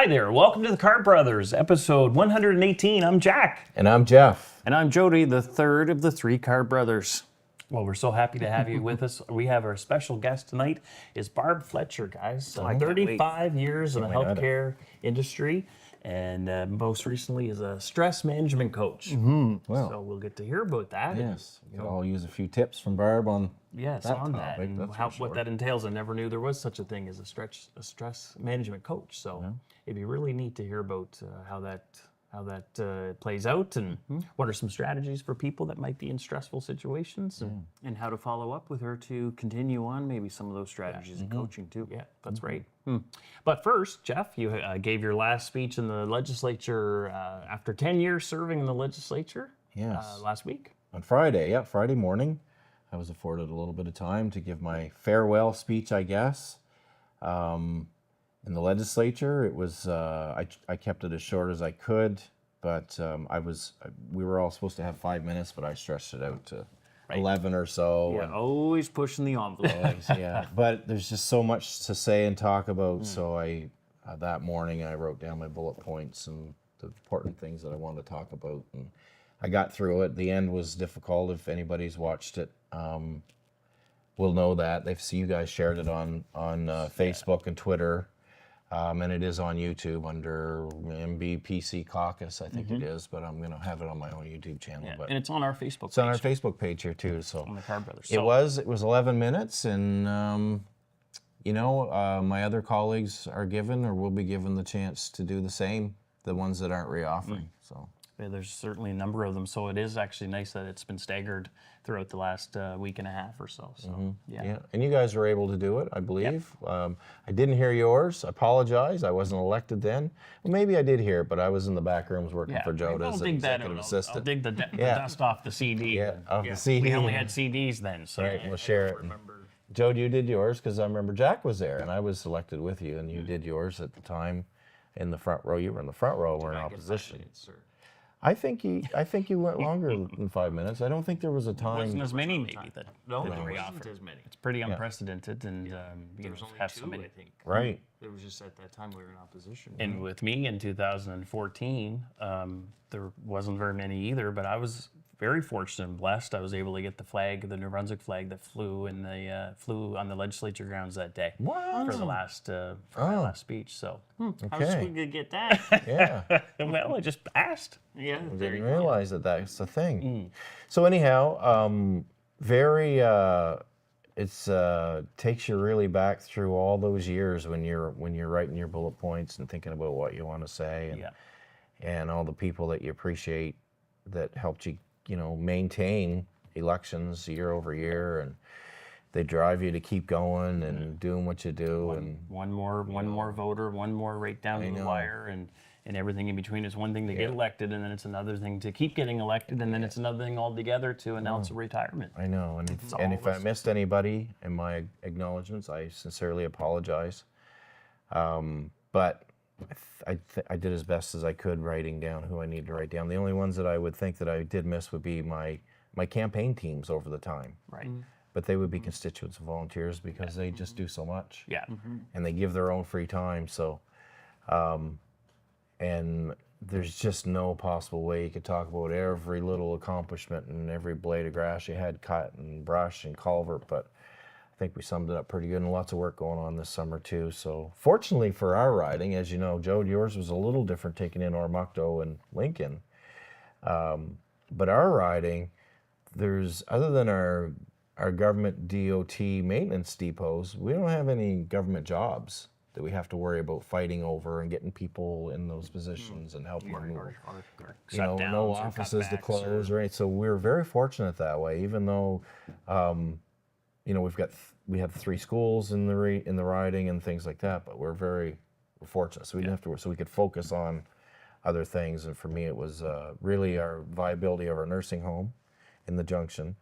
Hi there, welcome to the Carr Brothers, episode 118. I'm Jack. And I'm Jeff. And I'm Jody, the third of the three Carr brothers. Well, we're so happy to have you with us. We have our special guest tonight is Barb Fletcher, guys. 35 years in the healthcare industry, and most recently is a stress management coach. Well, So we'll get to hear about that. yes, we'll all use a few tips from Barb on Yes, that on that, topic, and that's how, for sure. what that entails. I never knew there was such a thing as a stress management coach. So it'd be really neat to hear about how that plays out, and what are some strategies for people that might be in stressful situations. And how to follow up with her to continue on maybe some of those strategies and coaching too. Yeah, that's right. But first, Jeff, you gave your last speech in the legislature after 10 years serving in the legislature. Yes. Last week. On Friday. Friday morning. I was afforded a little bit of time to give my farewell speech, I guess. In the legislature, it was I kept it as short as I could, but we were all supposed to have 5 minutes, but I stretched it out to 11 or so. Yeah, always pushing the envelope. Yeah, but there's just so much to say and talk about. So that morning I wrote down my bullet points and the important things that I wanted to talk about, and I got through it. The end was difficult. If anybody's watched it, will know that. You guys shared it on Facebook and Twitter, and it is on YouTube under MB Caucus, I think it is. But I'm gonna have it on my own YouTube channel. Yeah, But and it's on our Facebook it's on our page. Facebook page here too. So On the Carr Brothers. it was 11 minutes, and my other colleagues are given or will be given the chance to do the same. The ones that aren't reoffering. So. Yeah, there's certainly a number of them, so it is actually nice that it's been staggered throughout the last week and a half or so. So Yeah, and you guys were able to do it, I believe. I didn't hear yours. I apologize. I wasn't elected then. Well, maybe I did hear it, but I was in the back rooms working for Jody as an executive assistant. I'll dig the dust off the CD. Yeah, off the CD. We only had CDs then, so Right, we'll share it. Jody, you did yours because I remember Jack was there, and I was elected with you, and you did yours at the time in the front row. You were in the front row. We're in opposition. I think you went longer than 5 minutes. I don't think there was a time. wasn't as many maybe that No, that there we wasn't offered. as many. It's pretty unprecedented, and you There was only have two, so many. I think. Right. It was just at that time we were in opposition. And with me in 2014, there wasn't very many either, but I was very fortunate and blessed. I was able to get the flag, the New Brunswick flag that flew on the legislature grounds that day What? for the last my last speech. So, How Okay. did we get that? Yeah. well, I just asked. Yeah, I there didn't you go. realize that that's the thing. So anyhow, it's takes you really back through all those years when you're writing your bullet points and thinking about what you want to say, and all the people that you appreciate that helped you, maintain elections year over year, and they drive you to keep going and doing what you do. And One more voter, one more right down to the know. wire, and everything in between. Is one thing to get elected, and then it's another thing to keep getting elected, and then it's another thing altogether to announce a retirement. I know, and if I missed anybody in my acknowledgments, I sincerely apologize. But I did as best as I could writing down who I needed to write down. The only ones that I would think that I did miss would be my campaign teams over the time. Right. But they would be constituents and volunteers because they just do so much. Yeah. And they give their own free time. So, and there's just no possible way you could talk about every little accomplishment and every blade of grass you had cut and brush and culvert, but I think we summed it up pretty good, and lots of work going on this summer too. So fortunately for our riding, as you know, Joe, yours was a little different taking in Ormuckto and Lincoln. But our riding, other than our government DOT maintenance depots, we don't have any government jobs that we have to worry about fighting over and getting people in those positions and helping them move. No offices to close, right? So we're very fortunate that way, even though we have 3 schools in the riding and things like that, but we're fortunate. So we didn't have to work, so we could focus on other things. And for me, it was really our viability of our nursing home in the junction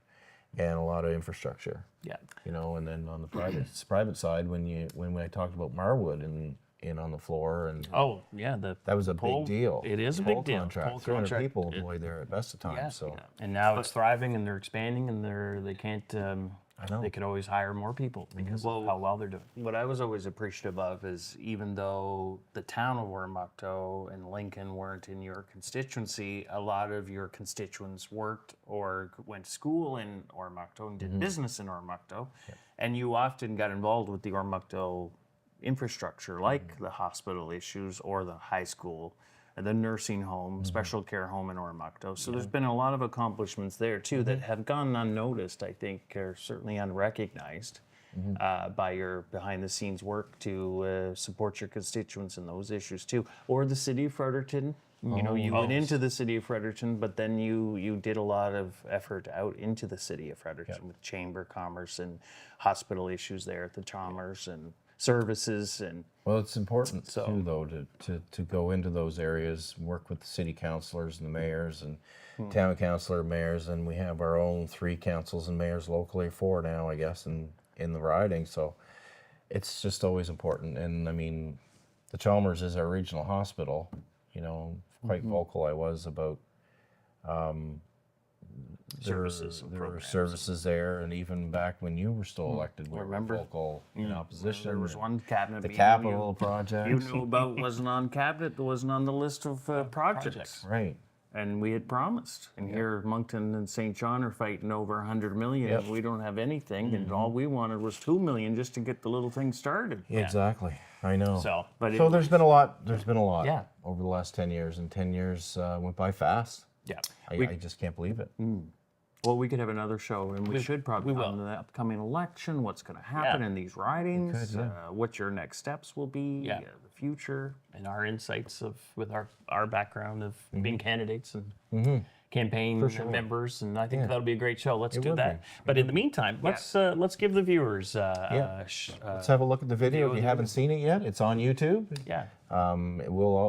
and a lot of infrastructure. Yeah. And then on the private side, when I talked about Marwood and on the floor, and that was a big deal. It is a big deal. Contract, 300 people employed there at best of times. And now it's thriving, and they're expanding, and they can't. I know. They could always hire more people because of how well they're doing. What I was always appreciative of is even though the town of Oromocto and Lincoln weren't in your constituency, a lot of your constituents worked or went to school in Oromocto and did business in Oromocto. And you often got involved with the Oromocto infrastructure, like the hospital issues or the high school, the nursing home, special care home in Oromocto. So there's been a lot of accomplishments there too that have gone unnoticed, I think, or certainly unrecognized by your behind the scenes work to support your constituents in those issues too. Or the city of Fredericton. You know, you went into the city of Fredericton, but then you did a lot of effort out into the city of Fredericton with Chamber of Commerce and hospital issues there at the Chalmers and services and Well, it's important too, though, to go into those areas, work with the city councilors and the mayors and town councilor mayors, and we have our own 3 councils and mayors locally, 4 now, I guess, in the riding. So it's just always important. And I mean, the Chalmers is our regional hospital. You know, quite vocal I was about Services and there were programs. services there, and even back when you were still elected, we were vocal in opposition. there was one cabinet the meeting capital project. you knew about wasn't on cabinet, that wasn't on the list of projects. Right. And we had promised. And here Moncton and St. John are fighting over 100 million and we don't have anything. And all we wanted was 2 million just to get the little thing started. Exactly. I know. So, So there's been a lot. There's been a lot. Yeah. Over the last 10 years, and 10 years went by fast. yeah. I just can't believe it. Well, we could have another show, and we should probably will. on the upcoming election, what's going to happen Yeah. in these ridings, could, what your next steps will be, Yeah. the future. And our insights with our background of being candidates and campaign members, and I think that'll be a great show. Let's do would that. be. But in the meantime, let's give the viewers Let's have a look at the video. If you haven't seen it yet, it's on YouTube. yeah.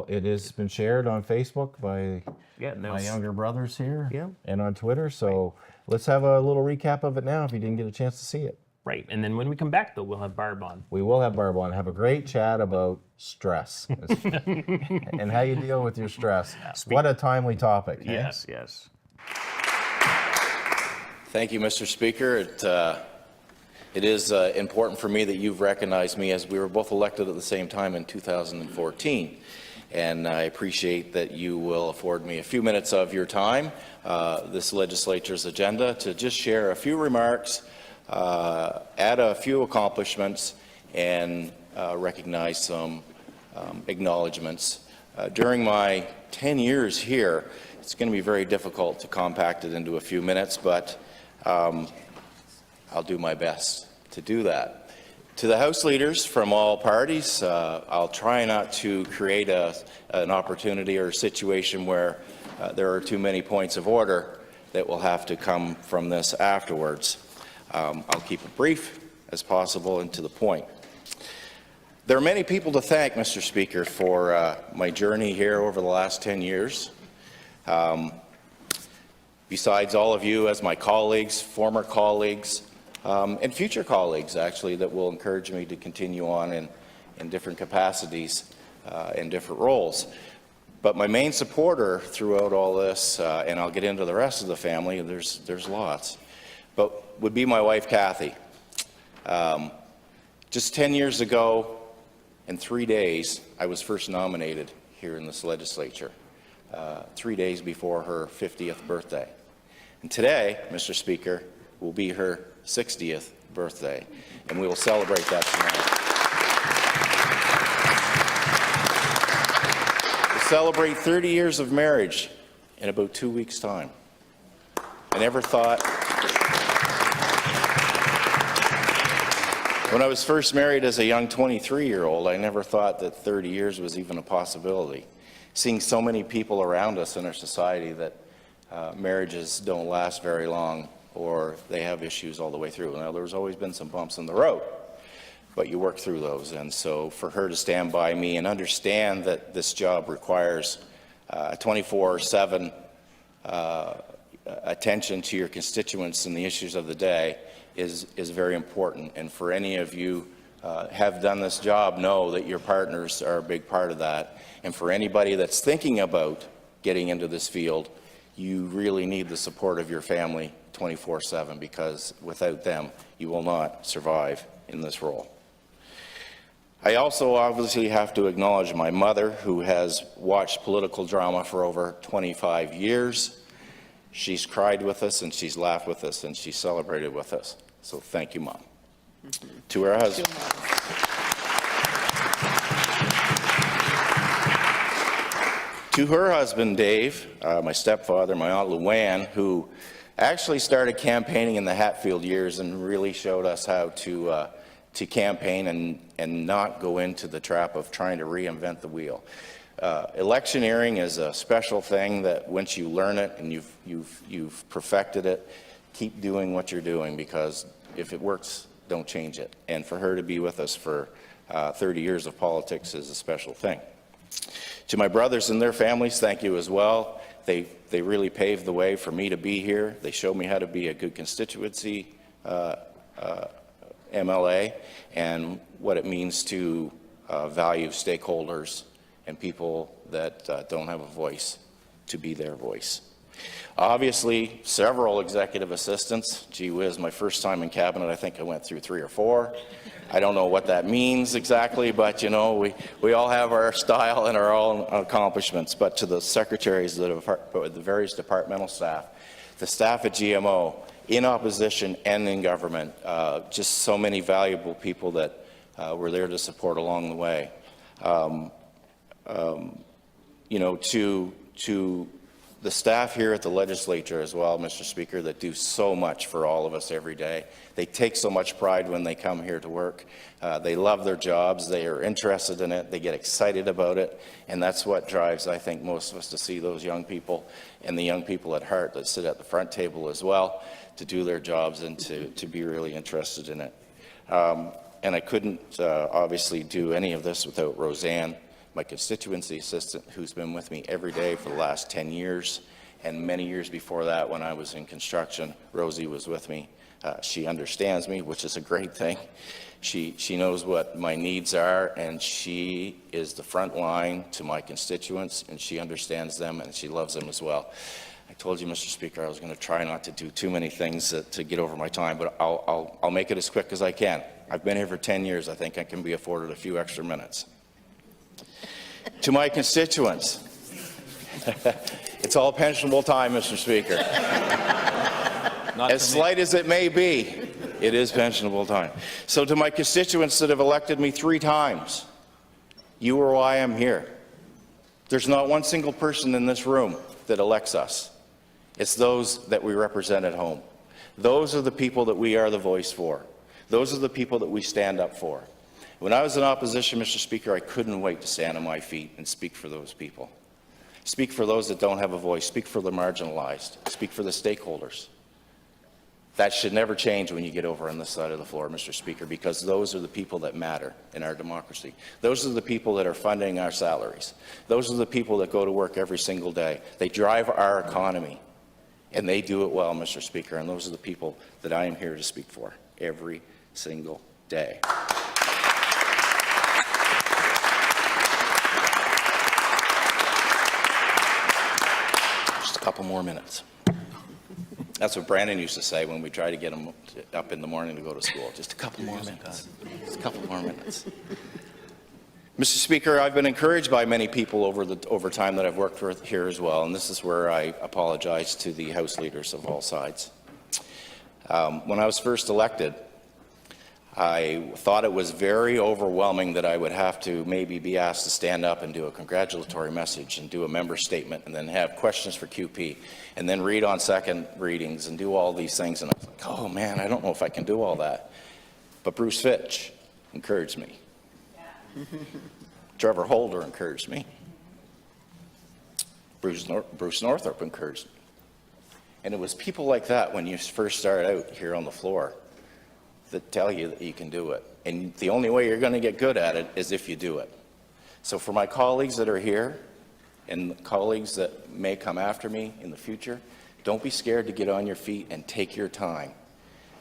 It has been shared on Facebook by Yeah, my younger brothers here, Yeah. and on Twitter. So let's have a little recap of it now if you didn't get a chance to see it. Right. And then when we come back, though, we'll have Barb on. We will have Barb on, have a great chat about stress and how you deal with your stress. What a timely topic. eh? Yes, yes. Thank you, Mr. Speaker. It is important for me that you've recognized me, as we were both elected at the same time in 2014. And I appreciate that you will afford me a few minutes of your time, this legislature's agenda, to just share a few remarks, add a few accomplishments, and recognize some acknowledgements. During my 10 years here, it's going to be very difficult to compact it into a few minutes, but I'll do my best to do that. To the House leaders from all parties, I'll try not to create an opportunity or a situation where there are too many points of order that will have to come from this afterwards. I'll keep it brief as possible and to the point. There are many people to thank, Mr. Speaker, for my journey here over the last 10 years. Besides all of you as my colleagues, former colleagues, and future colleagues, actually, that will encourage me to continue on in different capacities and different roles. But my main supporter throughout all this, and I'll get into the rest of the family, there's lots, but would be my wife, Kathy. Just 10 years ago, in 3 days, I was first nominated here in this legislature, 3 days before her 50th birthday. And today, Mr. Speaker, will be her 60th birthday, and we will celebrate that tonight. We'll celebrate 30 years of marriage in about 2 weeks' time. I never thought, when I was first married as a young 23-year-old, I never thought that 30 years was even a possibility. Seeing so many people around us in our society that marriages don't last very long, or they have issues all the way through. Now, there's always been some bumps in the road, but you work through those. And so for her to stand by me and understand that this job requires 24/7 attention to your constituents and the issues of the day is very important. And for any of you have done this job, know that your partners are a big part of that. And for anybody that's thinking about getting into this field, you really need the support of your family 24/7, because without them, you will not survive in this role. I also obviously have to acknowledge my mother, who has watched political drama for over 25 years. She's cried with us, and she's laughed with us, and she's celebrated with us. So thank you, Mom. To her husband. To her husband, Dave, my stepfather, my Aunt Luann, who actually started campaigning in the Hatfield years and really showed us how to campaign and not go into the trap of trying to reinvent the wheel. Electioneering is a special thing that once you learn it and you've perfected it, keep doing what you're doing, because if it works, don't change it. And for her to be with us for 30 years of politics is a special thing. To my brothers and their families, thank you as well. They really paved the way for me to be here. They showed me how to be a good constituency MLA and what it means to value stakeholders and people that don't have a voice to be their voice. Obviously, several executive assistants. Gee whiz, my first time in cabinet, I think I went through 3 or 4. I don't know what that means exactly, but you know, we all have our style and our own accomplishments. But to the secretaries, the various departmental staff, the staff at GMO, in opposition and in government, just so many valuable people that were there to support along the way. You know, to the staff here at the legislature as well, Mr. Speaker, that do so much for all of us every day. They take so much pride when they come here to work. They love their jobs. They are interested in it. They get excited about it. And that's what drives, I think, most of us to see those young people and the young people at heart that sit at the front table as well, to do their jobs and to be really interested in it. And I couldn't obviously do any of this without Roseanne, my constituency assistant, who's been with me every day for the last 10 years, and many years before that when I was in construction. Rosie was with me. She understands me, which is a great thing. She knows what my needs are, and she is the front line to my constituents, and she understands them, and she loves them as well. I told you, Mr. Speaker, I was going to try not to do too many things to get over my time, but I'll make it as quick as I can. I've been here for 10 years. I think I can be afforded a few extra minutes. To my constituents, it's all pensionable time, Mr. Speaker. As slight as it may be, it is pensionable time. So to my constituents that have elected me 3 times, you are why I'm here. There's not one single person in this room that elects us. It's those that we represent at home. Those are the people that we are the voice for. Those are the people that we stand up for. When I was in opposition, Mr. Speaker, I couldn't wait to stand on my feet and speak for those people. Speak for those that don't have a voice. Speak for the marginalized. Speak for the stakeholders. That should never change when you get over on this side of the floor, Mr. Speaker, because those are the people that matter in our democracy. Those are the people that are funding our salaries. Those are the people that go to work every single day. They drive our economy, and they do it well, Mr. Speaker, and those are the people that I am here to speak for every single day. Just a couple more minutes. That's what Brandon used to say when we tried to get him up in the morning to go to school. Just a couple more minutes. Just a couple more minutes. Mr. Speaker, I've been encouraged by many people over time that I've worked with here as well, and this is where I apologize to the House leaders of all sides. When I was first elected, I thought it was very overwhelming that I would have to maybe be asked to stand up and do a congratulatory message and do a member statement and then have questions for QP and then read on second readings and do all these things. And I was like, oh man, I don't know if I can do all that. But Bruce Fitch encouraged me. Yeah. Trevor Holder encouraged me. Bruce Northrop encouraged me. And it was people like that when you first start out here on the floor that tell you that you can do it. And the only way you're going to get good at it is if you do it. So for my colleagues that are here and colleagues that may come after me in the future, don't be scared to get on your feet and take your time.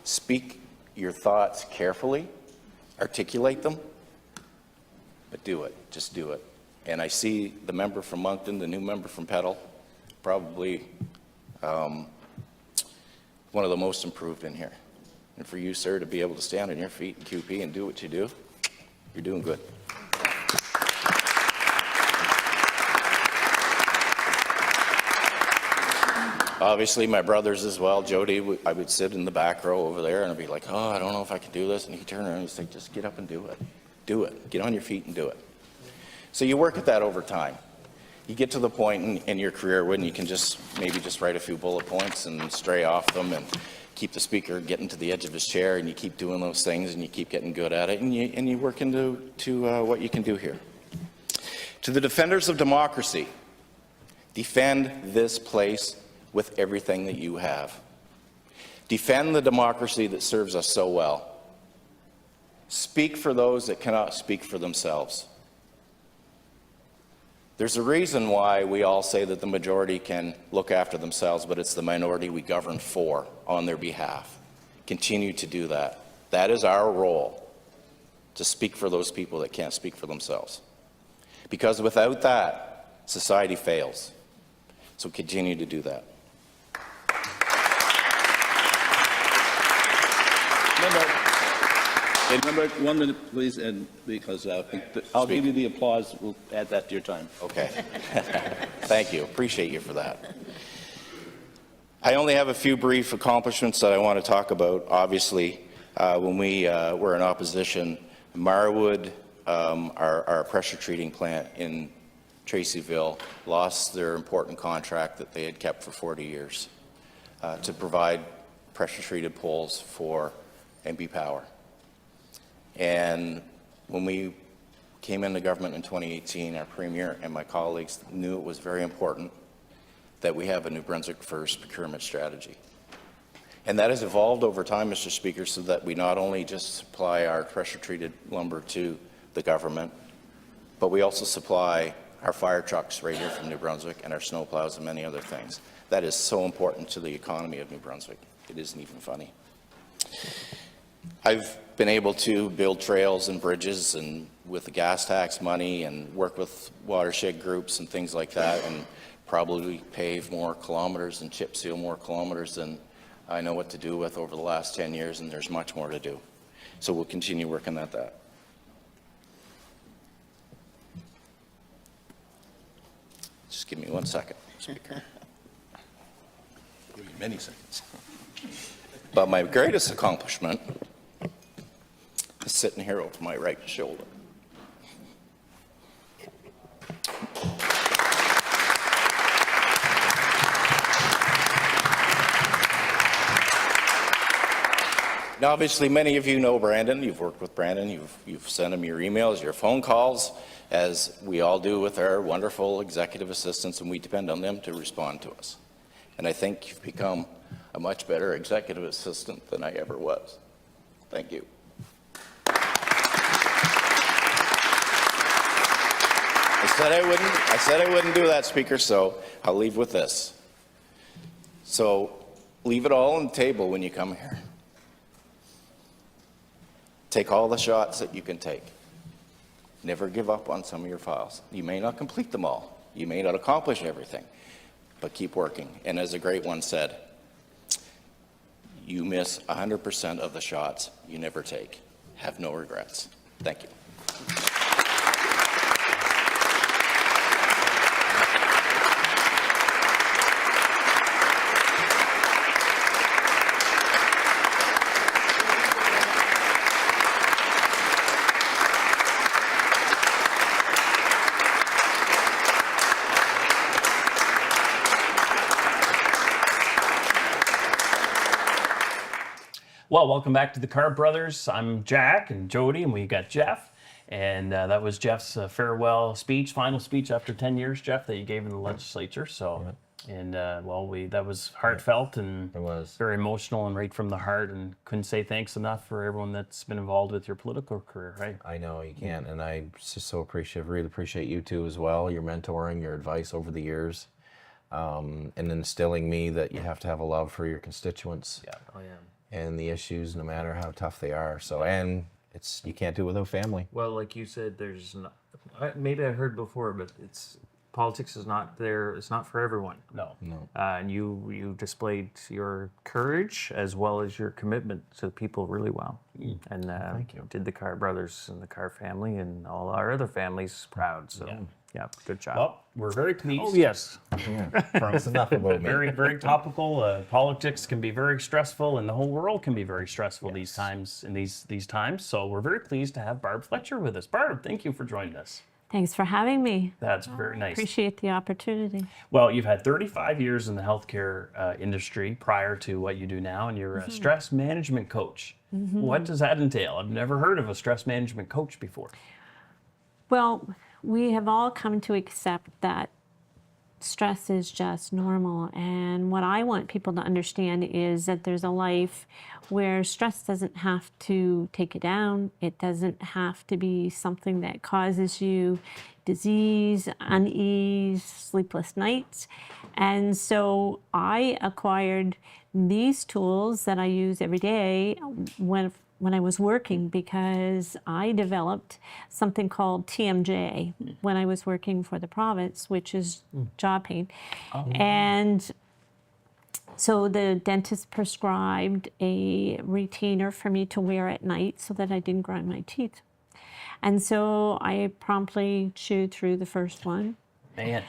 Speak your thoughts carefully, articulate them, but do it. Just do it. And I see the member from Moncton, the new member from Petal, probably one of the most improved in here. And for you, sir, to be able to stand on your feet in QP and do what you do, you're doing good. Obviously, my brothers as well, Jody, I would sit in the back row over there and I'd be like, oh, I don't know if I can do this. And he'd turn around and he'd say, just get up and do it. Do it. Get on your feet and do it. So you work at that over time. You get to the point in your career when you can maybe just write a few bullet points and stray off them and keep the speaker getting to the edge of his chair, and you keep doing those things and you keep getting good at it, and you work into what you can do here. To the defenders of democracy, defend this place with everything that you have. Defend the democracy that serves us so well. Speak for those that cannot speak for themselves. There's a reason why we all say that the majority can look after themselves, but it's the minority we govern for on their behalf. Continue to do that. That is our role, to speak for those people that can't speak for themselves. Because without that, society fails. So continue to do that. Remember, 1 minute, please, and because I'll give you the applause. We'll add that to your time. Okay. Thank you. Appreciate you for that. I only have a few brief accomplishments that I want to talk about. Obviously, when we were in opposition, Marwood, our pressure treating plant in Tracyville, lost their important contract that they had kept for 40 years to provide pressure treated poles for NB Power. And when we came into government in 2018, our Premier and my colleagues knew it was very important that we have a New Brunswick first procurement strategy. And that has evolved over time, Mr. Speaker, so that we not only just supply our pressure-treated lumber to the government, but we also supply our fire trucks right here from New Brunswick and our snowplows and many other things. That is so important to the economy of New Brunswick. It isn't even funny. I've been able to build trails and bridges and with the gas tax money and work with watershed groups and things like that, and probably pave more kilometers and chip seal more kilometers than I know what to do with over the last 10 years, and there's much more to do. So we'll continue working at that. Just give me 1 second, Speaker. Give you many seconds. But my greatest accomplishment is sitting here over my right shoulder. Now, obviously, many of you know Brandon. You've worked with Brandon. You've sent him your emails, your phone calls, as we all do with our wonderful executive assistants, and we depend on them to respond to us. And I think you've become a much better executive assistant than I ever was. Thank you. I said I wouldn't do that, Speaker, so I'll leave with this. So leave it all on the table when you come here. Take all the shots that you can take. Never give up on some of your files. You may not complete them all. You may not accomplish everything, but keep working. And as a great one said, you miss 100% of the shots you never take. Have no regrets. Thank you. Well, welcome back to the Carr Brothers. I'm Jack and Jody, and we got Jeff. And that was Jeff's farewell speech, final speech after 10 years, Jeff, that you gave in the legislature. So, and well, that was heartfelt and It was. very emotional and right from the heart. And couldn't say thanks enough for everyone that's been involved with your political career, right? I know you can't, and I just so appreciate, really appreciate you too as well. Your mentoring, your advice over the years, and instilling me that you have to have a love for your constituents. Yeah. Oh, yeah. And the issues, no matter how tough they are. So, and you can't do it without family. Well, like you said, there's not, maybe I heard before, but politics is not there. It's not for everyone. No. And you displayed your courage as well as your commitment to people really well. And Thank you. did the Carr brothers and the Carr family and all our other families proud. So yeah, good job. Well, we're very pleased. Oh yes. That's enough about me. Very, very topical. Politics can be very stressful, and the whole world can be very stressful these times. In these times, so we're very pleased to have Barb Fletcher with us. Barb, thank you for joining us. Thanks for having me. That's very nice. Appreciate the opportunity. Well, you've had 35 years in the healthcare industry prior to what you do now, and you're a stress management coach. What does that entail? I've never heard of a stress management coach before. Well, we have all come to accept that stress is just normal. And what I want people to understand is that there's a life where stress doesn't have to take you down. It doesn't have to be something that causes you disease, unease, sleepless nights. And so I acquired these tools that I use every day when I was working, because I developed something called TMJ when I was working for the province, which is jaw pain. And so the dentist prescribed a retainer for me to wear at night so that I didn't grind my teeth. And so I promptly chewed through the first one. Man,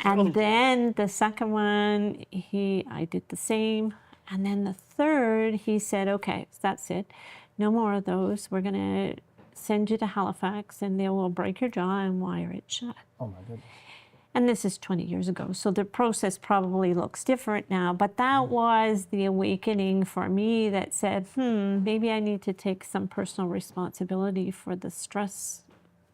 And then the second one, I did the same. And then the third, he said, okay, that's it. No more of those. We're going to send you to Halifax and they will break your jaw and wire it shut. oh my goodness. And this is 20 years ago, so the process probably looks different now. But that was the awakening for me that said, maybe I need to take some personal responsibility for the stress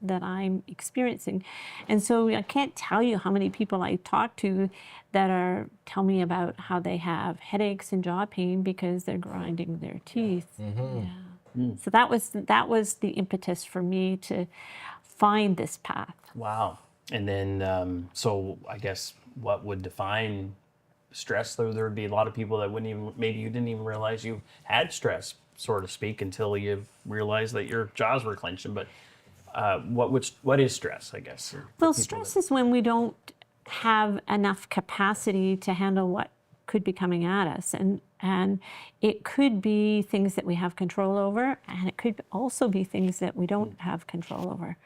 that I'm experiencing. And so I can't tell you how many people I talk to that tell me about how they have headaches and jaw pain because they're grinding their teeth. So that was the impetus for me to find this path. Wow. And then, so I guess what would define stress? There would be a lot of people that maybe you didn't even realize you had stress, so to speak, until you realized that your jaws were clenching. But what is stress, I guess? Well, stress is when we don't have enough capacity to handle what could be coming at us. And it could be things that we have control over, and it could also be things that we don't have control over.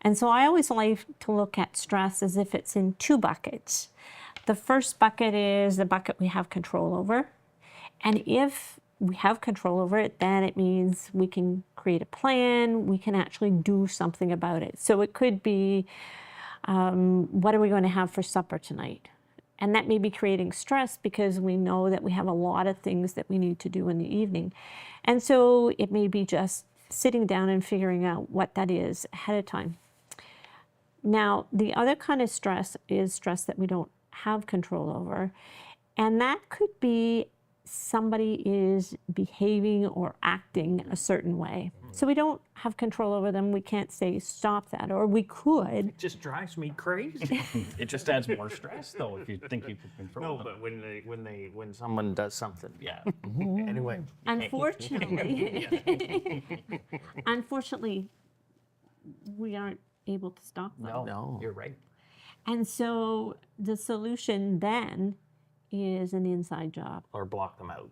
And so I always like to look at stress as if it's in two buckets. The first bucket is the bucket we have control over. And if we have control over it, then it means we can create a plan, we can actually do something about it. So it could be, what are we going to have for supper tonight? And that may be creating stress because we know that we have a lot of things that we need to do in the evening. And so it may be just sitting down and figuring out what that is ahead of time. Now, the other kind of stress is stress that we don't have control over. And that could be somebody is behaving or acting a certain way. So we don't have control over them. We can't say stop that, or we could. It just drives me crazy. It just adds more stress, though, if you think you can control No, them. but when someone does something, Yeah. Anyway, Unfortunately, we aren't able to stop them. no. You're right. And so the solution then is an inside job. Or block them out.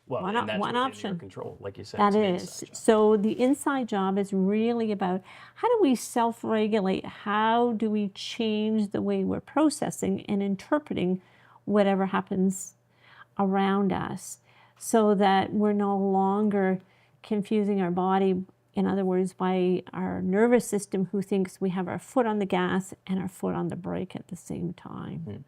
Well, One and that's one within option. your control, like you said. That it's an is. inside job. So the inside job is really about how do we self-regulate? How do we change the way we're processing and interpreting whatever happens around us so that we're no longer confusing our body, in other words, by our nervous system who thinks we have our foot on the gas and our foot on the brake at the same time.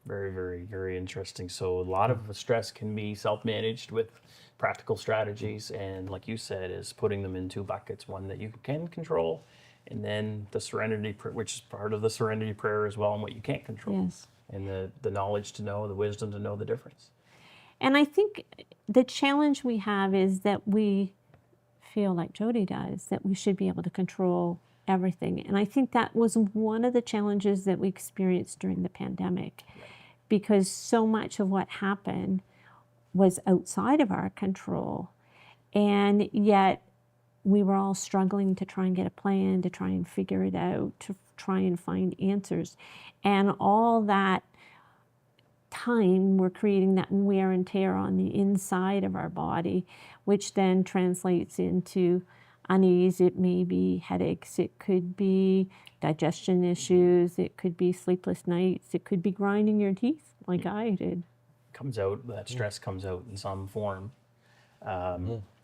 Very, very, very interesting. So a lot of the stress can be self-managed with practical strategies, and like you said, is putting them in two buckets: one that you can control, and then the serenity, which is part of the serenity prayer as well, and what you can't control, Yes. and the knowledge to know, the wisdom to know the difference. And I think the challenge we have is that we feel like Jody does, that we should be able to control everything. And I think that was one of the challenges that we experienced during the pandemic, because so much of what happened was outside of our control. And yet we were all struggling to try and get a plan, to try and figure it out, to try and find answers. And all that time, we're creating that wear and tear on the inside of our body, which then translates into unease. It may be headaches, it could be digestion issues, it could be sleepless nights, it could be grinding your teeth like I did. Comes out, that stress comes out in some form.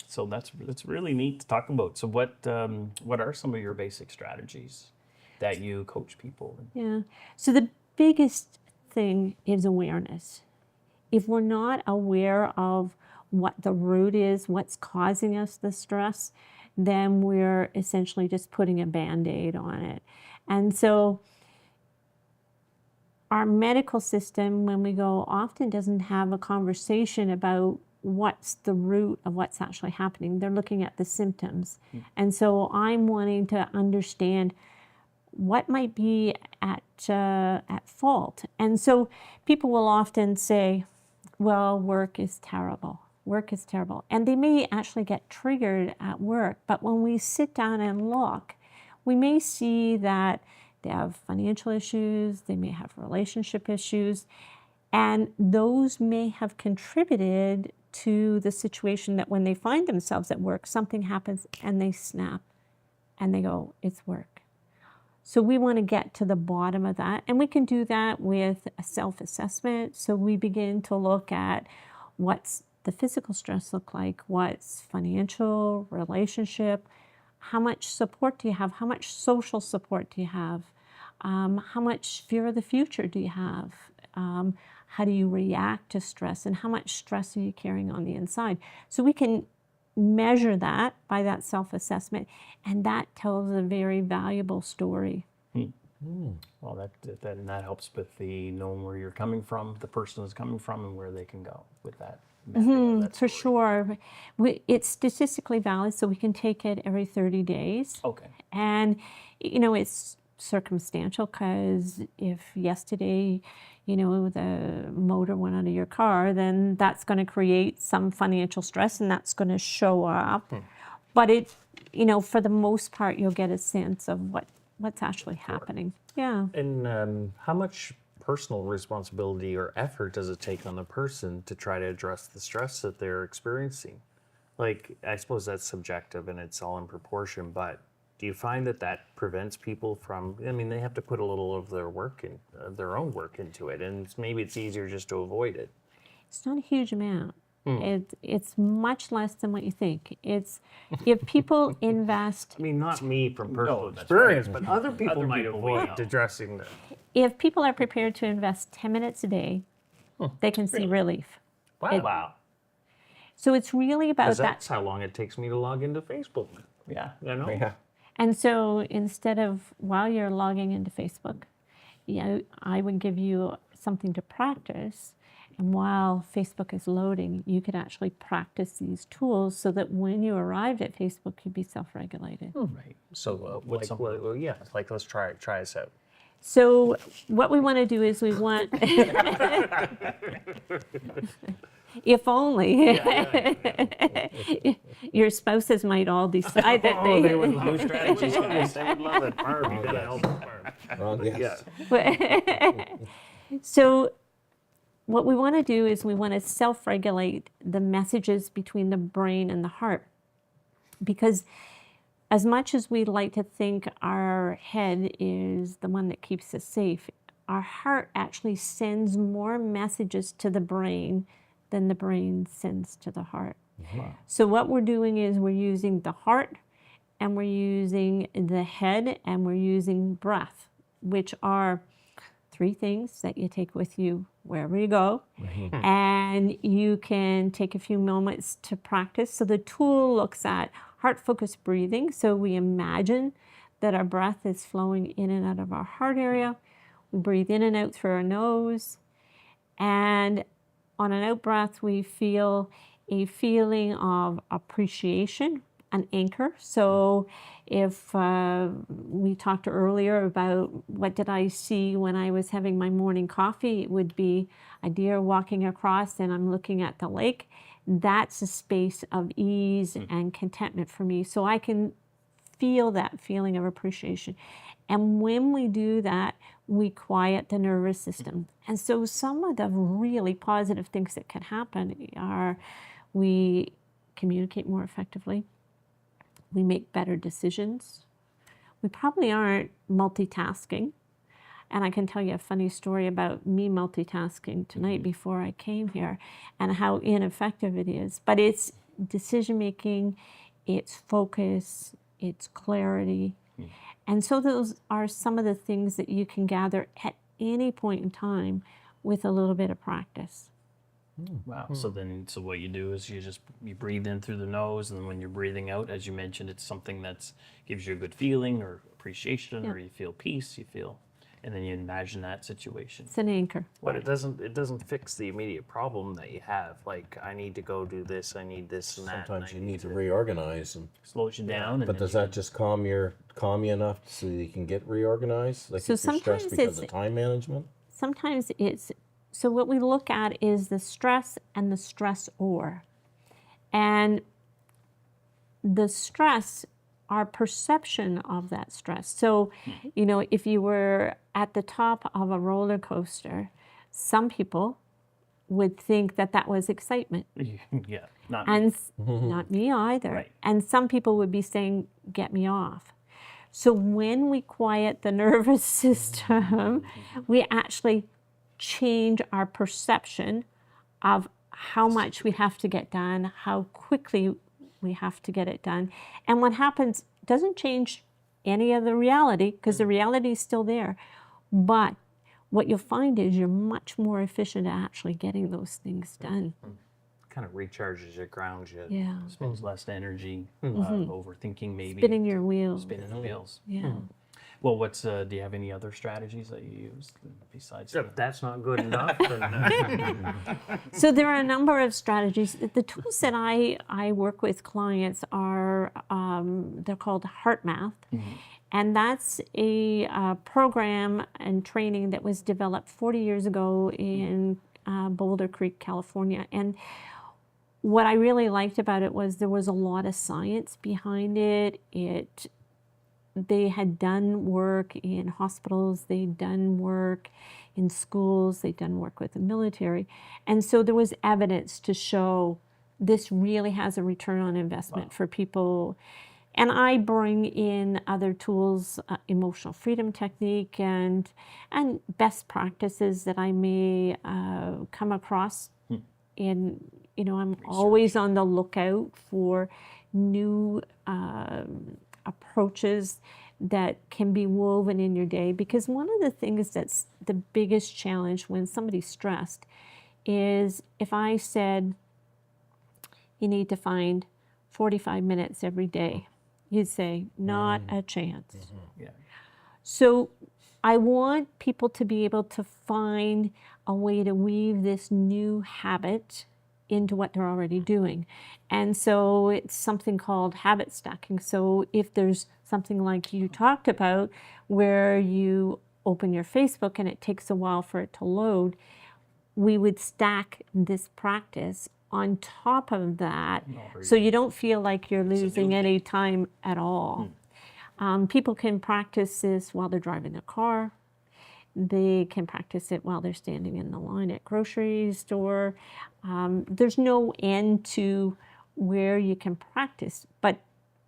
So that's really neat to talk about. So what are some of your basic strategies that you coach people in? Yeah. So the biggest thing is awareness. If we're not aware of what the root is, what's causing us the stress, then we're essentially just putting a Band-Aid on it. And so our medical system, when we go, often doesn't have a conversation about what's the root of what's actually happening. They're looking at the symptoms. And so I'm wanting to understand what might be at fault. And so people will often say, well, work is terrible. Work is terrible. And they may actually get triggered at work, but when we sit down and look, we may see that they have financial issues, they may have relationship issues, and those may have contributed to the situation that when they find themselves at work, something happens and they snap and they go, it's work. So we want to get to the bottom of that, and we can do that with a self-assessment. So we begin to look at what's the physical stress look like, what's financial, relationship, how much support do you have, how much social support do you have, how much fear of the future do you have, how do you react to stress, and how much stress are you carrying on the inside. So we can measure that by that self-assessment, and that tells a very valuable story. Well, that helps with the knowing where you're coming from, the person is coming from, and where they can go with that. For sure. It's statistically valid, so we can take it every 30 days. Okay. And, you know, it's circumstantial, because if yesterday, you know, the motor went out of your car, then that's going to create some financial stress, and that's going to show up. But it, you know, for the most part, you'll get a sense of what's actually happening. Yeah. And how much personal responsibility or effort does it take on the person to try to address the stress that they're experiencing? Like, I suppose that's subjective and it's all in proportion, but do you find that prevents people from, I mean, they have to put a little of their work in, their own work into it, and maybe it's easier just to avoid it. It's not a huge amount. It's much less than what you think. It's, if people invest, I mean, not me from personal experience, but other people might avoid addressing that. if people are prepared to invest 10 minutes a day, they can see relief. Wow. So it's really about Because that. that's how long it takes me to log into Facebook. Yeah. You know? Yeah. And so instead of, while you're logging into Facebook, you know, I would give you something to practice. And while Facebook is loading, you could actually practice these tools so that when you arrived at Facebook, you'd be self-regulated. Right. So what's some? Like let's try this out. So what we want to do is we want, if only, your spouses might all decide that They would love strategies on this. They would love it. Barb, you gotta help us, Barb. Wrong guess. So what we want to do is we want to self-regulate the messages between the brain and the heart. Because as much as we like to think our head is the one that keeps us safe, our heart actually sends more messages to the brain than the brain sends to the heart. So what we're doing is we're using the heart, and we're using the head, and we're using breath, which are 3 things that you take with you wherever you go. And you can take a few moments to practice. So the tool looks at heart-focused breathing. So we imagine that our breath is flowing in and out of our heart area. We breathe in and out through our nose. And on an out breath, we feel a feeling of appreciation, an anchor. So if we talked earlier about what did I see when I was having my morning coffee, it would be a deer walking across and I'm looking at the lake. that's a space of ease and contentment for me. So I can feel that feeling of appreciation. And when we do that, we quiet the nervous system. And so some of the really positive things that can happen are we communicate more effectively, we make better decisions, we probably aren't multitasking. And I can tell you a funny story about me multitasking tonight before I came here and how ineffective it is. But it's decision making, it's focus, it's clarity. And so those are some of the things that you can gather at any point in time with a little bit of practice. Wow. So what you do is you breathe in through the nose, and then when you're breathing out, as you mentioned, it's something that gives you a good feeling or appreciation, or you feel peace, and then you imagine that situation. It's an anchor. But it doesn't fix the immediate problem that you have. Like, I need to go do this, I need this and that. Sometimes and you need to reorganize. And, Slows you down. And but then does that just calm you enough so you can get reorganized? Like So if you're stressed sometimes because of it's- time management? Sometimes so what we look at is the stress and the stressor. And the stress, our perception of that stress. So, if you were at the top of a roller coaster, some people would think that was excitement. Yeah, not And not me either. Right. And some people would be saying, get me off. So when we quiet the nervous system, we actually change our perception of how much we have to get done, how quickly we have to get it done. And what happens doesn't change any of the reality, because the reality is still there. But what you'll find is you're much more efficient at actually getting those things done. kind of recharges you, grounds you. Yeah. spends less energy, overthinking maybe. Spinning your wheels. Spinning the wheels. Yeah. Well, do you have any other strategies that you use besides If that's not good enough, then So there are a number of strategies. The tools that I work with clients are, they're called Heart Math. And that's a program and training that was developed 40 years ago in Boulder Creek, California. And what I really liked about it was there was a lot of science behind it. They had done work in hospitals, they'd done work in schools, they'd done work with the military. And so there was evidence to show this really has a return on investment for people. And I bring in other tools, emotional freedom technique and best practices that I may come across in, I'm always on the lookout for new approaches that can be woven in your day, because one of the things that's the biggest challenge when somebody's stressed is if I said you need to find 45 minutes every day, you'd say not a chance. Yeah. So I want people to be able to find a way to weave this new habit into what they're already doing. And so it's something called habit stacking. So if there's something like you talked about where you open your Facebook and it takes a while for it to load, we would stack this practice on top of that so you don't feel like you're losing any time at all. People can practice this while they're driving their car. They can practice it while they're standing in the line at grocery store. There's no end to where you can practice, but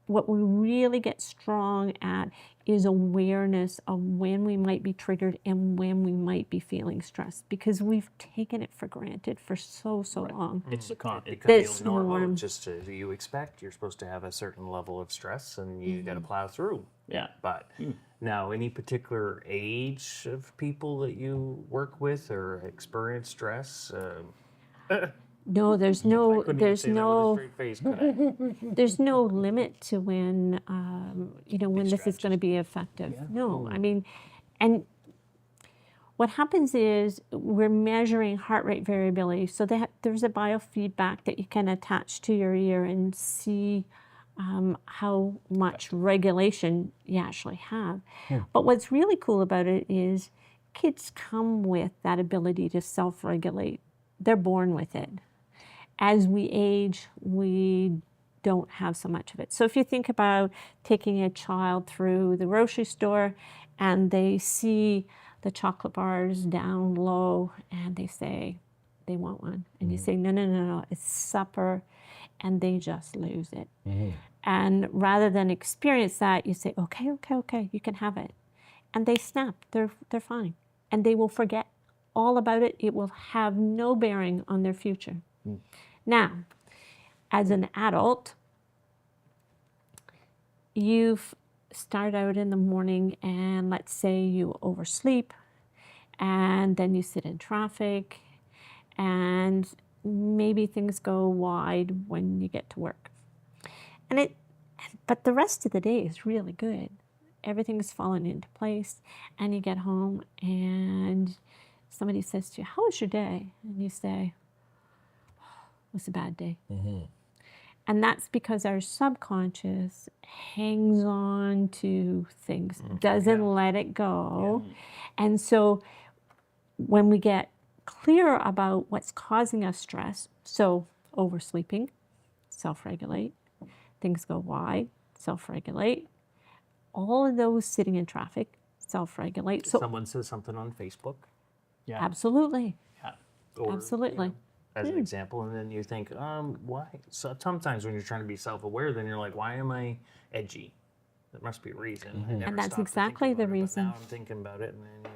what we really get strong at is awareness of when we might be triggered and when we might be feeling stressed, because we've taken it for granted for so long. It's a it This feels normal. norm. Just as you expect, you're supposed to have a certain level of stress, and you got to plow through. Yeah. But now, any particular age of people that you work with or experience stress? No, there's no Couldn't even say that with a straight face, could I? there's no limit to when when this is going to be effective. No, I mean, and what happens is we're measuring heart rate variability, so that there's a biofeedback that you can attach to your ear and see how much regulation you actually have. But what's really cool about it is kids come with that ability to self-regulate. They're born with it. as we age, we don't have so much of it. So if you think about taking a child through the grocery store and they see the chocolate bars down low and they say they want one, and you say, no, no, no, no, it's supper, and they just lose it. And rather than experience that, you say, okay, okay, okay, you can have it. And they snap, they're fine. And they will forget all about it. It will have no bearing on their future. Now, as an adult, you start out in the morning and let's say you oversleep and then you sit in traffic and maybe things go wide when you get to work. But the rest of the day is really good. Everything's fallen into place and you get home and somebody says to you, how was your day? And you say, it was a bad day. And that's because our subconscious hangs on to things, doesn't let it go. And so when we get clear about what's causing us stress, so oversleeping, self-regulate, things go wide, self-regulate, all of those sitting in traffic, self-regulate. So Someone says something on Facebook. absolutely, Or, absolutely. you know, as an example, and then you think, why? So sometimes when you're trying to be self-aware, then you're like, why am I edgy? There must be a reason. I never And that's stopped to think exactly the about it, but reason. now I'm thinking about it, and then you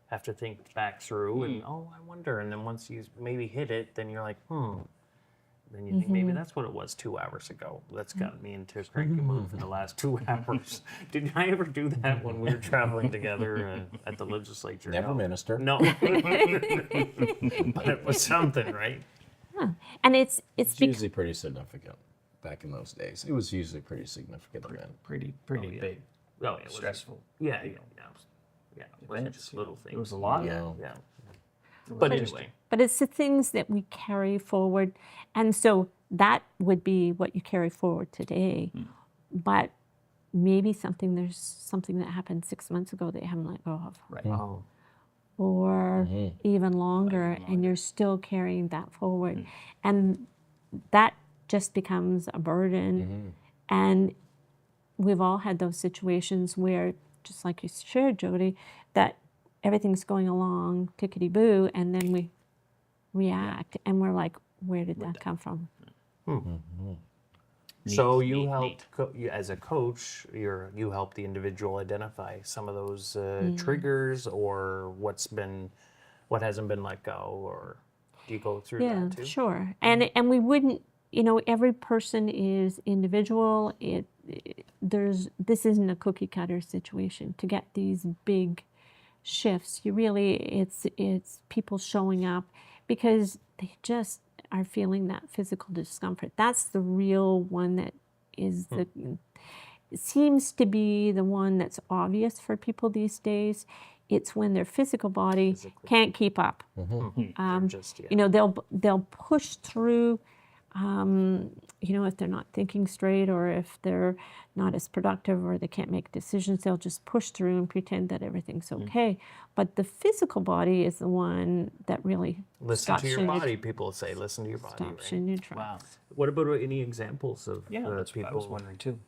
have to think back through, and oh, I wonder. And then once you maybe hit it, then you're like, Then you think maybe that's what it was 2 hours ago. That's got me into a cranky mood for the last 2 hours. Did I ever do that when we were traveling together at the legislature? Never, No. Minister. No. But it was something, right? And it's It's because usually pretty significant back in those days. It was usually pretty significant then. Pretty yeah. big, Oh, yeah, it was stressful. Yeah. It wasn't Events, just little things. It was a lot. Yeah. But anyway, but it's the things that we carry forward. And so that would be what you carry forward today. But maybe there's something that happened 6 months ago that you haven't let go of. Right. oh, Or even longer, and you're still carrying that forward. And that just becomes a burden. And we've all had those situations where, just like you shared, Jody, that everything's going along tickety-boo, and then we react, and we're like, where did that come from? so you helped as a coach. You help the individual identify some of those triggers, or what hasn't been let go, or do you go through Yeah, that too? sure. And we wouldn't, every person is individual. This isn't a cookie cutter situation. To get these big shifts, it's people showing up because they just are feeling that physical discomfort. That's the real one that is it seems to be the one that's obvious for people these days. It's when their physical body can't keep up. Just They'll push through. If they're not thinking straight, or if they're not as productive, or they can't make decisions, they'll just push through and pretend that everything's okay. But the physical body is the one that really listen stops to your you body. People say, listen to your body. stops Right? you in your tracks. What about any examples of Yeah, that's what I was people? wondering too.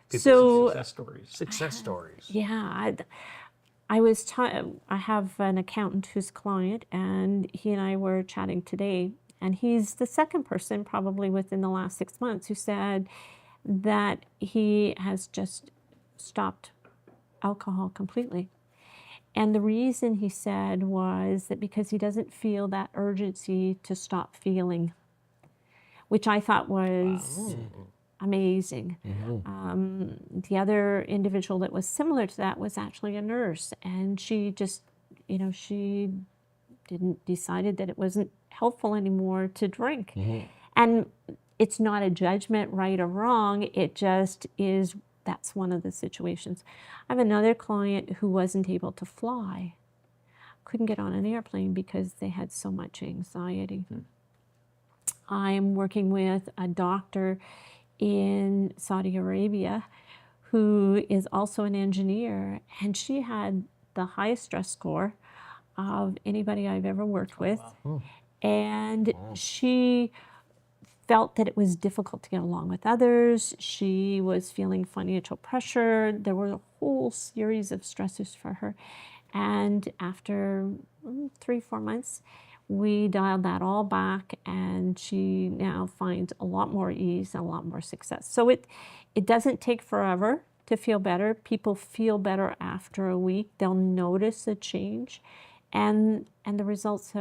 So Success stories. Success stories. yeah, I have an accountant who's a client, and he and I were chatting today, and he's the second person probably within the last 6 months who said that he has just stopped alcohol completely. And the reason he said was that because he doesn't feel that urgency to stop feeling, which I thought was amazing. The other individual that was similar to that was actually a nurse, and she just, she decided that it wasn't helpful anymore to drink. And it's not a judgment, right or wrong, it just is, that's one of the situations. I have another client who wasn't able to fly, couldn't get on an airplane because they had so much anxiety. I'm working with a doctor in Saudi Arabia who is also an engineer, and she had the highest stress score of anybody I've ever worked with. And she felt that it was difficult to get along with others. She was feeling financial pressure. There were a whole series of stressors for her. And after 3-4 months, we dialed that all back, and she now finds a lot more ease and a lot more success. So it doesn't take forever to feel better. People feel better after a week. They'll notice a change, and the results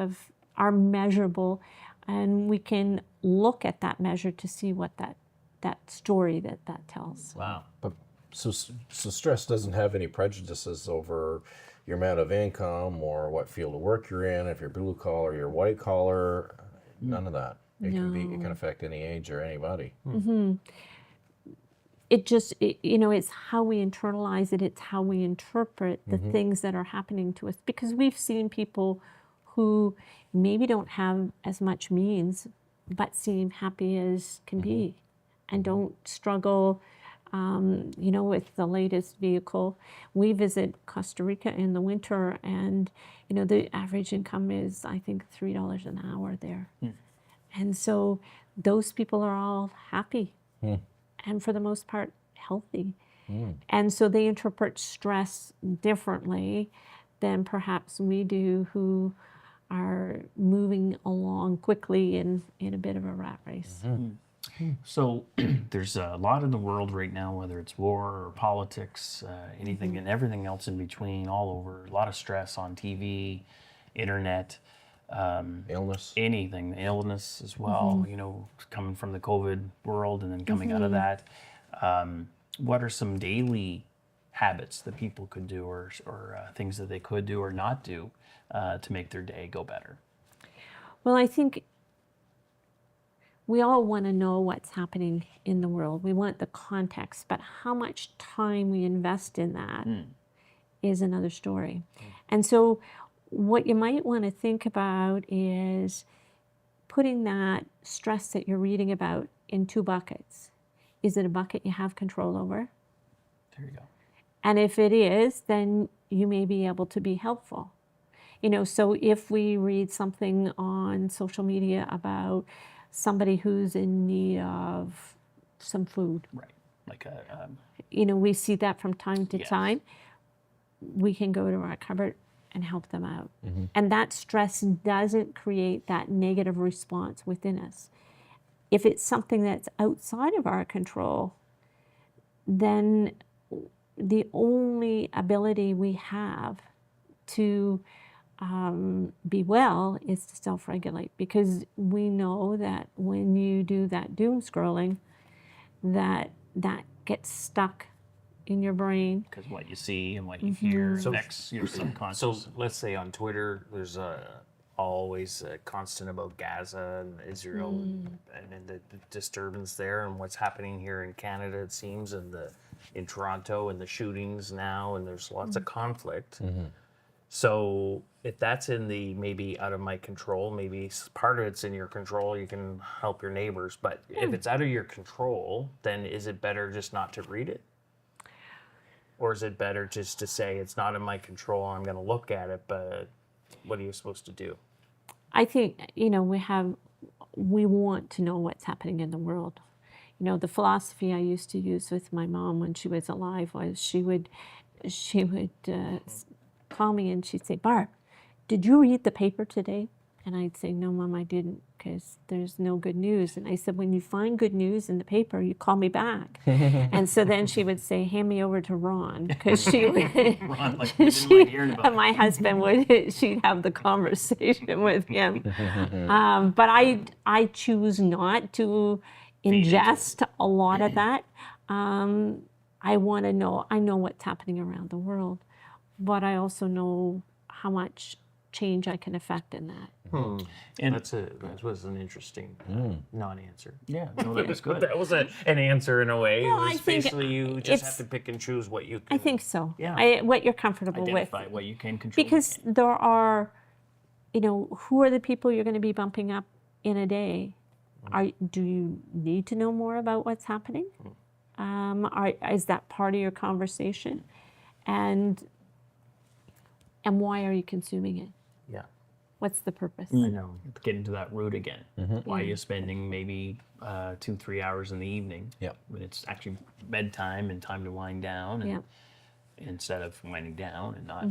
are measurable, and we can look at that measure to see what that story that tells. Wow. But so stress doesn't have any prejudices over your amount of income or what field of work you're in, if you're blue collar, you're white collar, none of that. It can affect any age or anybody. It just, it's how we internalize it. It's how we interpret the things that are happening to us. Because we've seen people who maybe don't have as much means, but seem happy as can be, and don't struggle, with the latest vehicle. We visit Costa Rica in the winter, and, the average income is, I think, $3 an hour there. And so those people are all happy. And for the most part, healthy. And so they interpret stress differently than perhaps we do, who are moving along quickly in a bit of a rat race. So there's a lot in the world right now, whether it's war or politics, anything and everything else in between, all over. A lot of stress on TV, internet. Illness. Anything, illness as well, coming from the COVID world and then coming out of that. What are some daily habits that people could do, or things that they could do or not do to make their day go better? Well, I think we all want to know what's happening in the world. We want the context, but how much time we invest in that is another story. And so what you might want to think about is putting that stress that you're reading about in 2 buckets. Is it a bucket you have control over? There you go. And if it is, then you may be able to be helpful. So if we read something on social media about somebody who's in need of some food, Right. Like we see that from time to Yes. time, we can go to our cupboard and help them out. And that stress doesn't create that negative response within us. If it's something that's outside of our control, then the only ability we have to be well is to self-regulate, because we know that when you do that doom scrolling, that gets stuck in your brain. because what you see and what you hear affects your subconscious. So let's say on Twitter, there's always a constant about Gaza and Israel and the disturbance there and what's happening here in Canada, it seems, and in Toronto and the shootings now, and there's lots of conflict. So if that's in the maybe out of my control, maybe part of it's in your control, you can help your neighbors. But if it's out of your control, then is it better just not to read it? Or is it better just to say it's not in my control, I'm going to look at it, but what are you supposed to do? I think, we want to know what's happening in the world. The philosophy I used to use with my mom when she was alive was she would call me and she'd say, "Barb, did you read the paper today?" And I'd say, "No, Mom, I didn't, because there's no good news." And I said, "When you find good news in the paper, you call me back." And so then she would say, "Hand me over to Ron," because she would. Ron, like, we didn't like hearing about it. My husband would. She'd have the conversation with him. But I choose not to ingest a lot of that. I want to know. I know what's happening around the world, but I also know how much change I can affect in that. And That was an interesting non-answer. yeah, no, that was good. That was an answer in a way. Well, it I was think basically you just have it's- to pick and choose what you can. I think so. Yeah. What you're comfortable Identify with. what you can control. Because there are, who are the people you're going to be bumping up in a day? Do you need to know more about what's happening? Is that part of your conversation? And why are you consuming it? Yeah. What's the purpose? I know. Get into that route again. Why are you spending maybe 2-3 hours in the evening Yep. when it's actually bedtime and time to wind down, and Yeah. instead of winding down and not.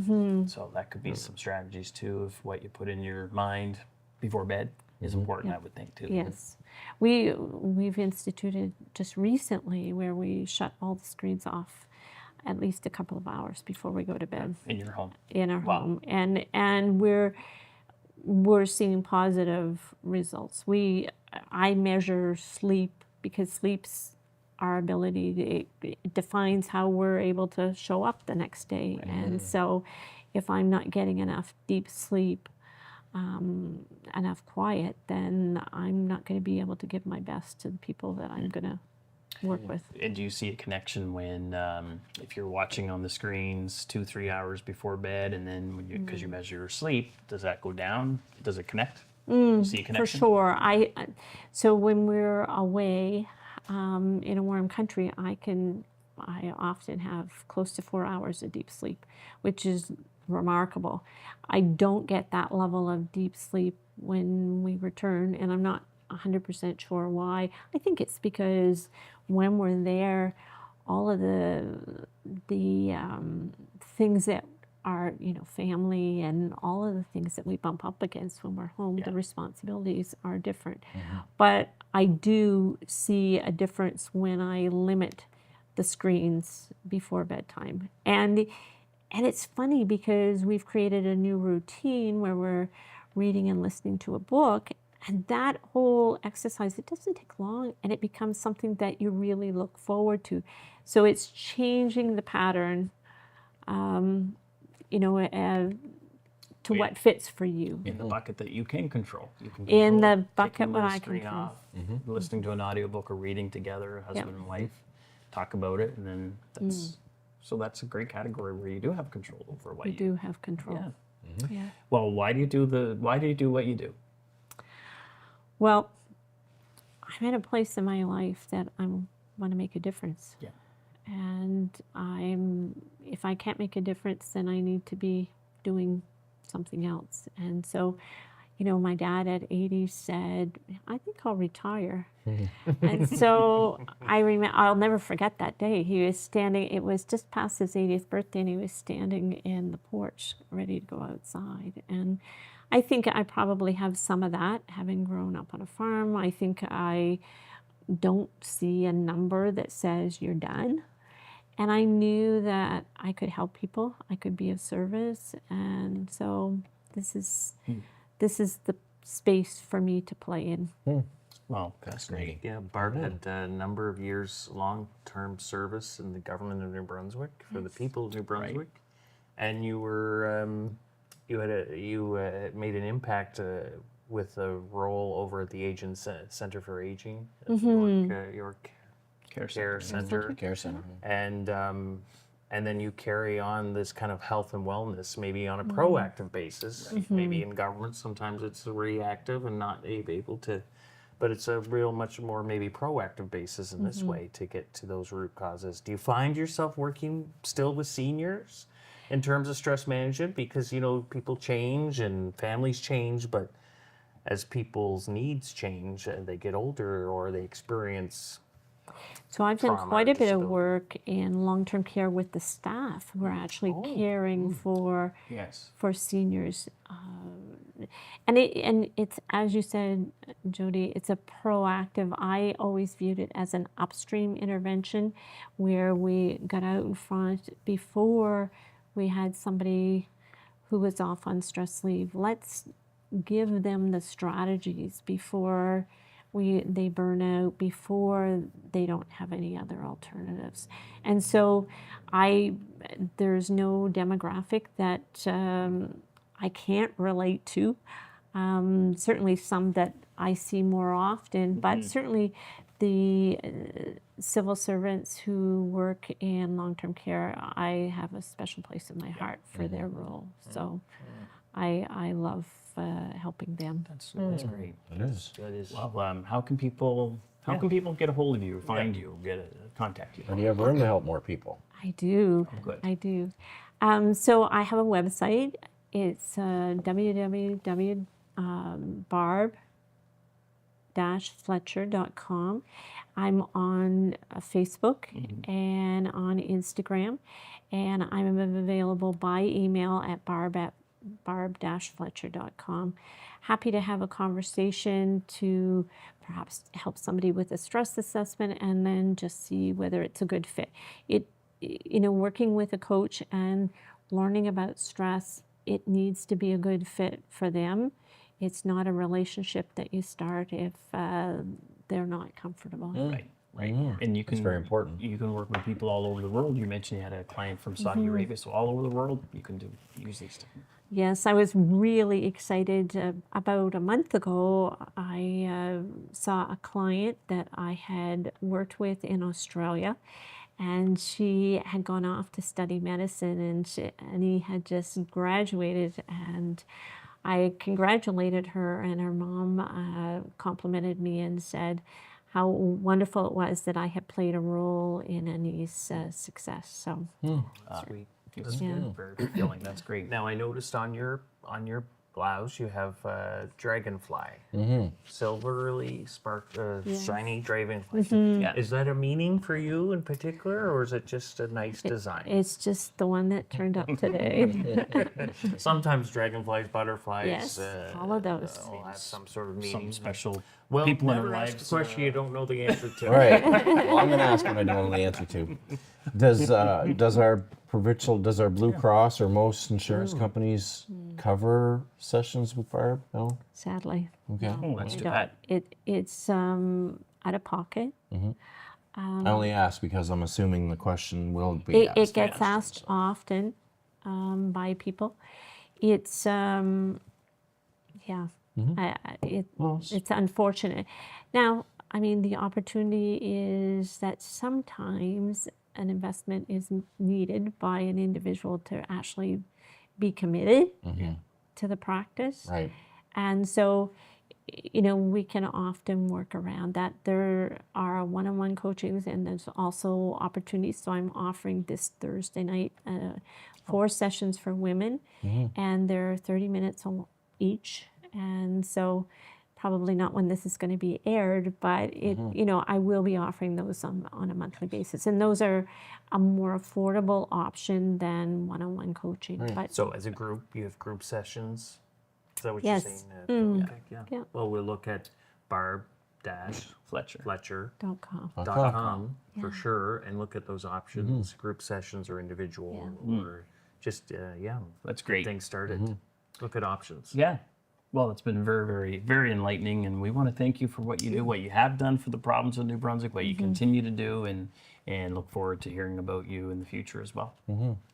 So that could be some strategies too of what you put in your mind before bed is important, I would think too. Yes. We've instituted just recently where we shut all the screens off at least a couple of hours before we go to bed In your home. in our Wow. home. And we're seeing positive results. I measure sleep because sleep's our ability it defines how we're able to show up the next day. And so if I'm not getting enough deep sleep, enough quiet, then I'm not going to be able to give my best to the people that I'm going to work with. And do you see a connection when, if you're watching on the screens 2-3 hours before bed, and then when because you measure your sleep, does that go down? Does it connect? You see a For connection? sure. So when we're away in a warm country, I often have close to 4 hours of deep sleep, which is remarkable. I don't get that level of deep sleep when we return, and I'm not 100% sure why. I think it's because when we're there, all of the things that are, family and all of the things that we bump up against when we're home, the responsibilities are different. But I do see a difference when I limit the screens before bedtime. And it's funny because we've created a new routine where we're reading and listening to a book, and that whole exercise, it doesn't take long, and it becomes something that you really look forward to. So it's changing the pattern, to what fits for you. In the bucket that you can control. You can In control the bucket taking what the I screen control. off, listening to an audiobook or reading together, husband and wife, talk about it, and then so that's a great category where you do have control over what We you do have control. Yeah. Yeah. Well, why do you do what you do? Well, I'm in a place in my life that I want to make a difference. Yeah. And if I can't make a difference, then I need to be doing something else. And so, my dad at 80 said, I think I'll retire. And so I'll never forget that day. He was standing, it was just past his 80th birthday, and he was standing in the porch ready to go outside. And I think I probably have some of that, having grown up on a farm. I think I don't see a number that says you're done. And I knew that I could help people, I could be of service, and so this is the space for me to play in. Well, fascinating. Yeah, Barb had a number of years long-term service in the government of New Brunswick for the people of New Brunswick, and you were you made an impact with a role over at the Center for Aging at York Care Center. Care center. And then you carry on this kind of health and wellness, maybe on a proactive basis. Maybe in government, sometimes it's reactive and not able to, but it's a real much more maybe proactive basis in this way to get to those root causes. Do you find yourself working still with seniors in terms of stress management? Because, people change and families change, but as people's needs change, they get older or they experience So I've done trauma quite or a bit of disability. work in long-term care with the staff who are actually caring for seniors. And it's, as you said, Jody, it's a proactive. I always viewed it as an upstream intervention where we got out in front before we had somebody who was off on stress leave. Let's give them the strategies before they burn out, before they don't have any other alternatives. And so there's no demographic that I can't relate to. Certainly some that I see more often, but certainly the civil servants who work in long-term care, I have a special place in my heart for their role. So I love helping them. That's great. It is. that is Well, how can people get a hold of you, find you, contact you? And you have room to help more people. I do. good. I do. So I have a website, It's www.barb-fletcher.com. I'm on Facebook and on Instagram, and I'm available by email at barb-fletcher.com. Happy to have a conversation to perhaps help somebody with a stress assessment and then just see whether it's a good fit. Working with a coach and learning about stress, it needs to be a good fit for them. It's not a relationship that you start if they're not comfortable. Right. And you can, very important. You can work with people all over the world. You mentioned you had a client from Saudi Arabia, so all over the world you can use these. Yes, I was really excited. About a month ago, I saw a client that I had worked with in Australia, and she had gone off to study medicine, and he had just graduated, and I congratulated her, and her mom complimented me and said how wonderful it was that I had played a role in Annie's success. So Sweet. It's Yeah. very fulfilling. That's great. Now I noticed on your blouse you have dragonfly, silverly shiny dragonfly. Yeah. Is that a meaning for you in particular, or is it just a nice design? it's just the one that turned up today. Sometimes dragonflies, butterflies, Yes, all of those. will have some sort of meaning. Some special Well, people in our never ask lives. a question you don't know the answer to. All right. Well, I'm going to ask what I don't know the answer to. Does our Blue Cross or most insurance companies cover sessions with Barb? No. Sadly, Okay. Oh, that's too No, bad. it's out of pocket. I only ask because I'm assuming the question will be asked. It gets asked often by people. It's it's unfortunate. Now, I mean, the opportunity is that sometimes an investment is needed by an individual to actually be committed to the practice. Right. And so, we can often work around that. There are one-on-one coachings, and there's also opportunities. So I'm offering this Thursday night 4 sessions for women, and they're 30 minutes each. And so probably not when this is going to be aired, but I will be offering those on a monthly basis. And those are a more affordable option than one-on-one coaching. Right. But So as a group, you have group sessions? Is that what Yes. you're saying? Okay, yeah. Yeah. Well, we'll look at barb-fletcher.com .com. for sure, and look at those options, group sessions or individual, or just, That's great. things started. Look at options. Yeah. Well, it's been very, very, very enlightening, and we want to thank you for what you do, what you have done for the province of New Brunswick, what you continue to do, and look forward to hearing about you in the future as well.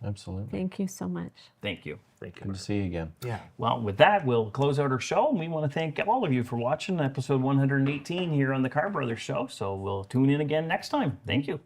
Absolutely. Thank you so much. Thank you. Thank you. Good to see you again. Yeah. Well, with that, we'll close out our show, and we want to thank all of you for watching episode 118 here on the Carr Brothers Show. So we'll tune in again next time. Thank you.